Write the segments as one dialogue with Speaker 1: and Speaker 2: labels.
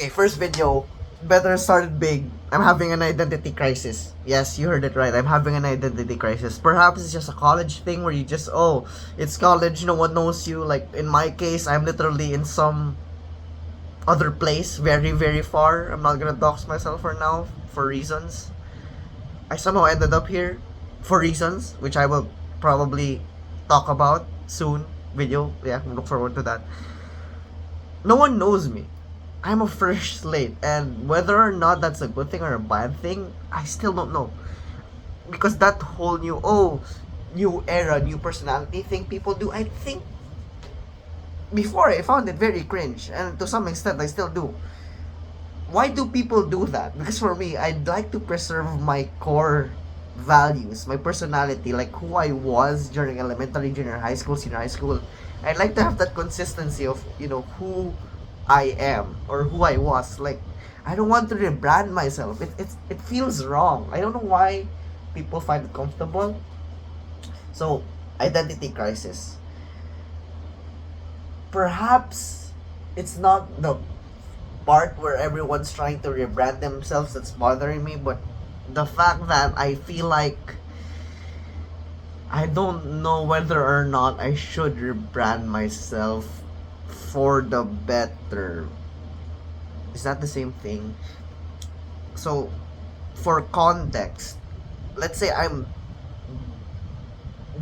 Speaker 1: Okay, first video. Better started big. I'm having an identity crisis. Yes, you heard it right. I'm having an identity crisis. Perhaps it's just a college thing where you just, oh, it's college, no one knows you. Like, in my case, I'm literally in some other place, very, very far. I'm not gonna dox myself for now, for reasons. I somehow ended up here for reasons, which I will probably talk about soon. Video. Yeah, look forward to that. No one knows me. I'm a fresh slate, and whether or not that's a good thing or a bad thing, I still don't know. Because that whole new era, new personality thing people do, I think before I found it very cringe, and to some extent I still do. Why do people do that? Because for me, I'd like to preserve my core values, my personality, like who I was during elementary, junior high school, senior high school. I'd like to have that consistency of, who I am or who I was. Like, I don't want to rebrand myself. It feels wrong. I don't know why people find it comfortable. So, identity crisis. Perhaps it's not the part where everyone's trying to rebrand themselves that's bothering me, but the fact that I feel like I don't know whether or not I should rebrand myself for the better. Is that the same thing? So, for context, let's say I'm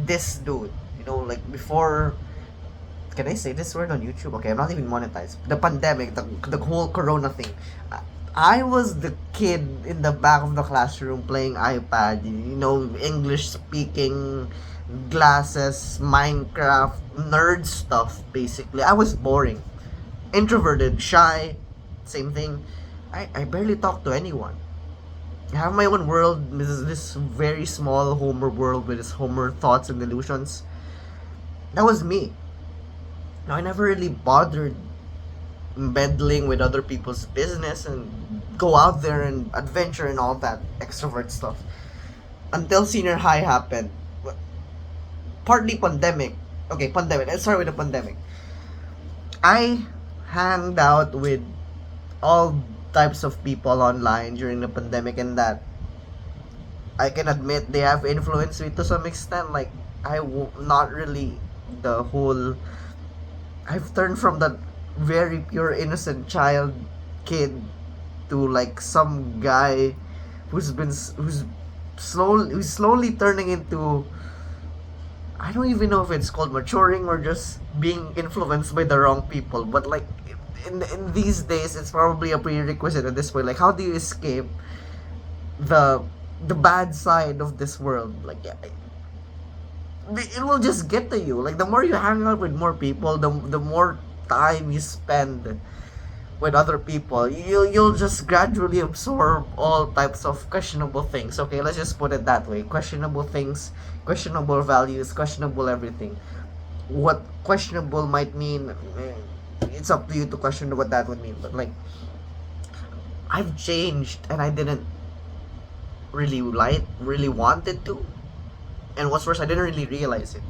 Speaker 1: this dude, like before. Can I say this word on YouTube? Okay, I'm not even monetized. The pandemic, the whole corona thing. I was the kid in the back of the classroom playing iPad, English speaking, glasses, Minecraft, nerd stuff, basically. I was boring. Introverted, shy, same thing. I barely talk to anyone. I have my own world, this very small Homer world with its Homer thoughts and delusions. That was me. Now, I never really bothered meddling with other people's business and go out there and adventure and all that extrovert stuff until senior high happened. Partly pandemic. Okay, pandemic. Let's start with the pandemic. I hanged out with all types of people online during the pandemic, and that I can admit they have influenced me to some extent. Like, not really the whole. I've turned from that very pure innocent child kid to like some guy who's slowly turning into, I don't even know if it's called maturing or just being influenced by the wrong people, but like in these days it's probably a prerequisite at this point. Like, how do you escape the the bad side of this world? Like, yeah, it will just get to you. Like, the more you hang out with more people, the more time you spend with other people, you'll just gradually absorb all types of questionable things. Okay, let's just put it that way. Questionable things, questionable values, questionable everything. What questionable might mean, it's up to you to question what that would mean. But like, I've changed, and I didn't really wanted to. And what's worse, I didn't really realize it.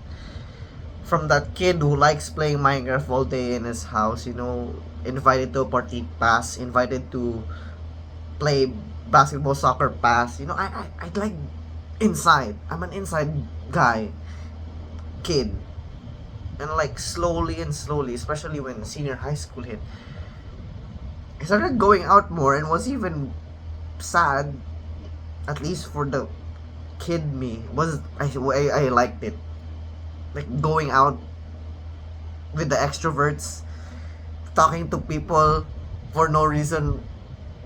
Speaker 1: From that kid who likes playing Minecraft all day in his house, invited to a party pass, invited to play basketball, soccer pass. I'd like inside. I'm an inside guy, kid. And like slowly and slowly, especially when senior high school hit, I started going out more, and was even sad, at least for the kid me, was I liked it. Like, going out with the extroverts, talking to people for no reason,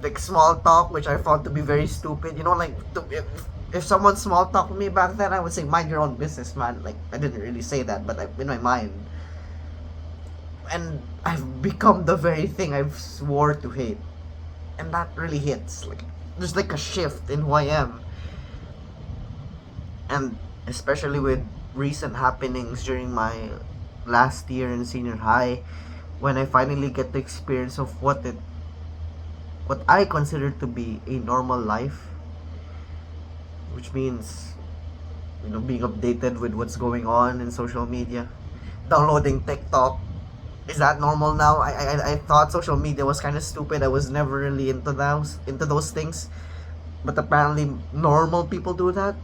Speaker 1: like small talk, which I found to be very stupid. Like, if someone small talked to me back then, I would say, mind your own business, man. Like, I didn't really say that, but in my mind. And I've become the very thing I've swore to hate. And that really hits. Like, there's like a shift in who I am. And especially with recent happenings during my last year in senior high, when I finally get the experience of what I consider to be a normal life, which means, being updated with what's going on in social media, downloading TikTok, Is that normal now? I thought social media was kind of stupid. I was never really into those things. But apparently, normal people do that.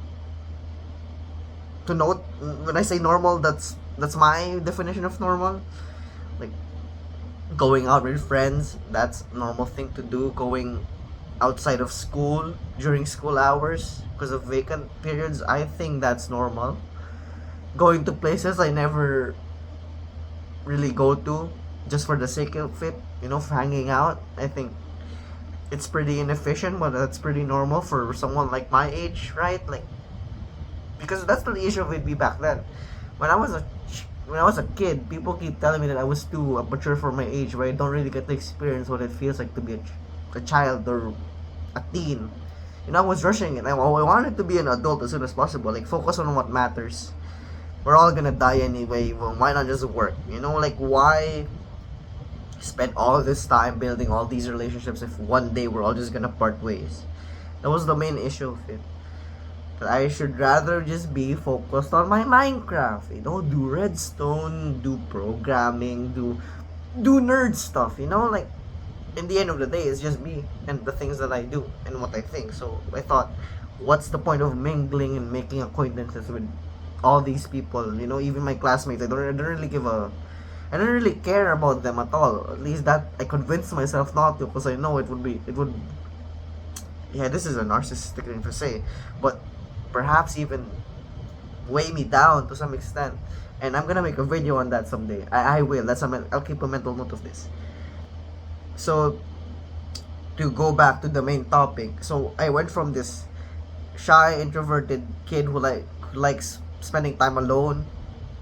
Speaker 1: To note, when I say normal, that's my definition of normal. Like going out with friends, that's a normal thing to do. Going outside of school during school hours because of vacant periods, I think that's normal. Going to places I never really go to just for the sake of it, for hanging out, I think it's pretty inefficient, but that's pretty normal for someone like my age, right? Like, because that's the issue with me back then. When I was a kid, people keep telling me that I was too mature for my age, where I don't really get to experience what it feels like to be a child or a teen. I was rushing it. I wanted to be an adult as soon as possible. Like, focus on what matters. We're all gonna die anyway. Well, why not just work? Like, why spend all this time building all these relationships if one day we're all just gonna part ways? That was the main issue of it. That I should rather just be focused on my Minecraft. Do redstone, do programming, do nerd stuff. Like, in the end of the day, it's just me and the things that I do and what I think. So I thought, what's the point of mingling and making acquaintances with all these people? Even my classmates, I don't really care about them at all. At least that I convinced myself not to, because I know it would. Yeah, this is a narcissistic thing to say, but perhaps even weigh me down to some extent. And I'm gonna make a video on that someday. I will. I'll keep a mental note of this. So, to go back to the main topic, so I went from this shy, introverted kid who likes spending time alone,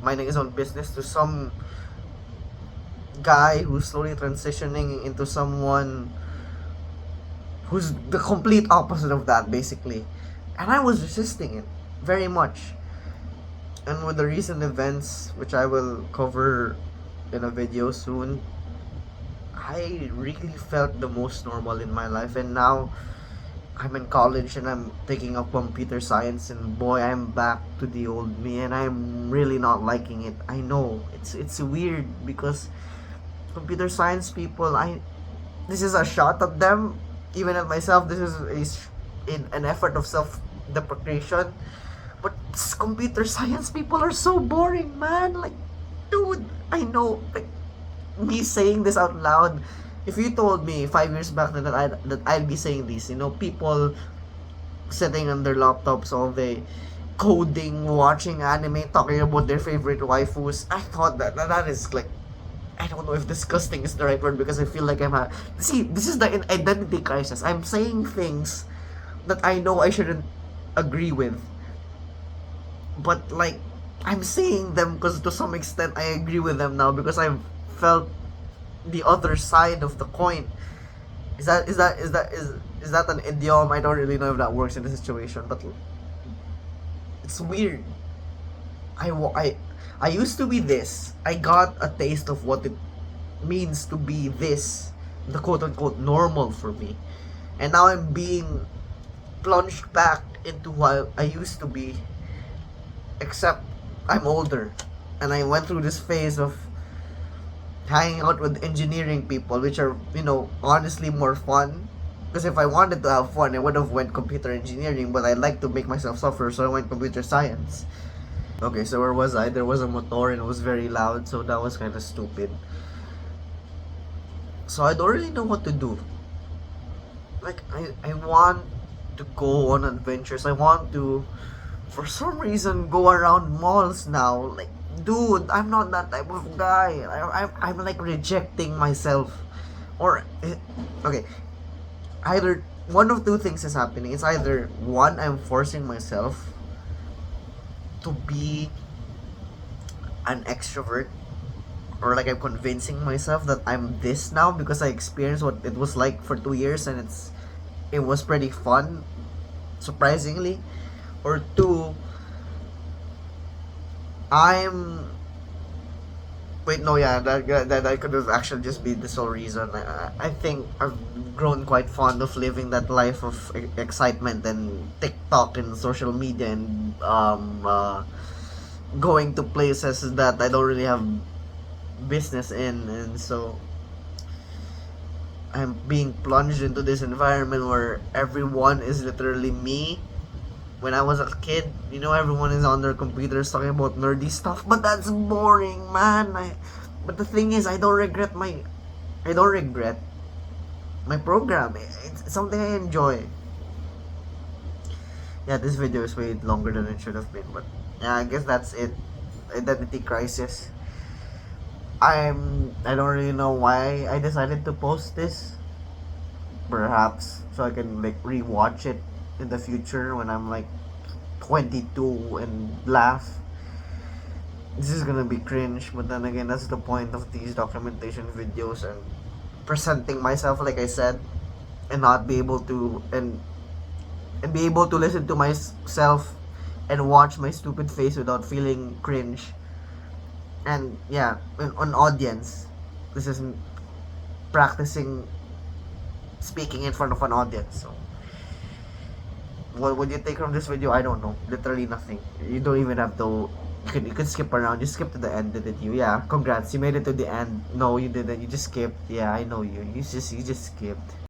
Speaker 1: minding his own business, to some guy who's slowly transitioning into someone who's the complete opposite of that, basically. And I was resisting it very much. And with the recent events, which I will cover in a video soon, I really felt the most normal in my life. And now I'm in college and I'm taking up computer science, and boy, I'm back to the old me, and I'm really not liking it. I know it's weird, because computer science people, this is a shot at them, even at myself. This is in an effort of self-deprecation. But computer science people are so boring, man. Like, dude, I know. Like, me saying this out loud, if you told me 5 years back that I'd be saying this, people sitting on their laptops all day, coding, watching anime, talking about their favorite waifus, I thought that is like, I don't know if disgusting is the right word, because I feel like see, this is the identity crisis. I'm saying things that I know I shouldn't agree with, but like, I'm saying them because to some extent I agree with them now, because I've felt the other side of the coin. Is that an idiom? I don't really know if that works in this situation, but it's weird. I used to be this. I got a taste of what it means to be this, the quote unquote normal for me. And now I'm being plunged back into what I used to be, except I'm older. And I went through this phase of hanging out with engineering people, which are, honestly more fun. Because if I wanted to have fun, I would have went computer engineering, but I like to make myself suffer, so I went computer science. Okay, so where was I? There was a motor and it was very loud, so that was kind of stupid. So I don't really know what to do. Like, I want to go on adventures. I want to, for some reason, go around malls now. Like, dude, I'm not that type of guy. I'm like rejecting myself. Or, okay, either one of two things is happening. It's either one, I'm forcing myself to be an extrovert, or like I'm convincing myself that I'm this now because I experienced what it was like for 2 years, and it was pretty fun, surprisingly. Or two, I'm wait, no, yeah, that could have actually just been the sole reason. I think I've grown quite fond of living that life of excitement and TikTok and social media, and going to places that I don't really have business in, and so I'm being plunged into this environment where everyone is literally me. When I was a kid, everyone is on their computers talking about nerdy stuff, but that's boring, man. But the thing is, I don't regret my program. It's something I enjoy. Yeah, this video is way longer than it should have been, but yeah, I guess that's it. Identity crisis. I don't really know why I decided to post this. Perhaps so I can like rewatch it in the future when I'm like 22 and laugh. This is gonna be cringe, but then again, that's the point of these documentation videos and presenting myself, like I said, and not be able to and be able to listen to myself and watch my stupid face without feeling cringe. And yeah, on audience, this is practicing speaking in front of an audience. So what would you take from this video? I don't know. Literally nothing. You don't even have to. You can skip around. Just skip to the end, didn't you? Yeah. Congrats. You made it to the end. No, you didn't. You just skipped. Yeah, I know you. You just skipped.